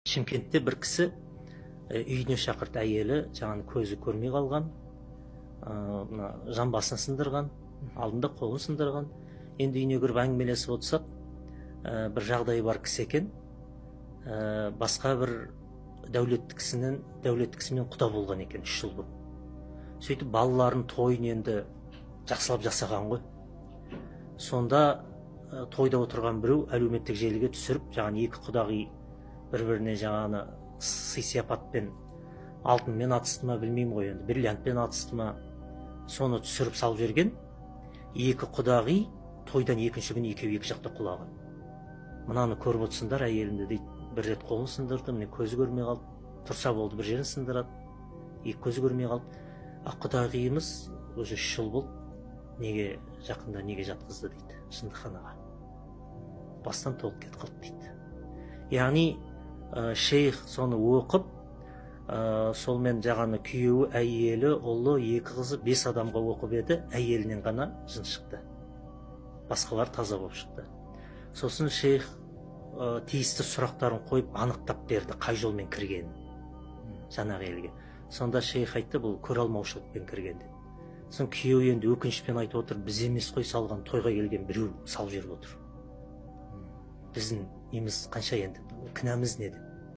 Шымкентте бір кісі үйіне шақырды, әйелі жаңағы көзі көрмей қалған, мына жамбасын сындырған, алдында қолын сындырған. Енді үйіне кіріп әңгімелесіп отырсақ, бір жағдайы бар кісі екен, басқа бір дәулетті кісімен құда болған екен 3 жыл бұрын. Сөйтіп балаларын тойын енді жақсылап жасаған ғой. Сонда тойда отырған біреу әлеуметтік желіге түсіріп, жаңағы екі құдағи бір-біріне жаңағы сый сияпатпен, алтынмен атысты ма білмеймін ғой, енді бриллиантпен атысты ма, соны түсіріп салып жіберген. Екі құдағи тойдан екінші күні екеуі екі жақта құлаған. Мынаны көріп отырсыңдар, әйелімді дейді, бір рет қолын сындырды, міне көзі көрмей қалды, тұрса болды бір жерін сындырады, екі көзі көрмей қалды. Құдағиымыз өзі 3 жыл болды, неге жақында неге жатқызды дейді, жындыханаға. Бастан толық кетіп қалды дейді. Яғни шейх соны оқып, солмен жағаны күйеуі, әйелі, ұлы, 2 қызы 5 адамға оқып еді, әйелінен ғана жын шықты. Басқалар таза болып шықты. Сосын шейх тиісті сұрақтарын қойып анықтап берді, қай жолмен кіргенін жаңағы елге. Сонда шейх айтты, бұл көре алмаушылықпен кірген деді. Сосын күйеуі енді өкінішпен айтып отыр, біз емес қой салған, тойға келген біреу салып жіберіп отыр. Біздің неміз қанша енді, кінәміз не деп.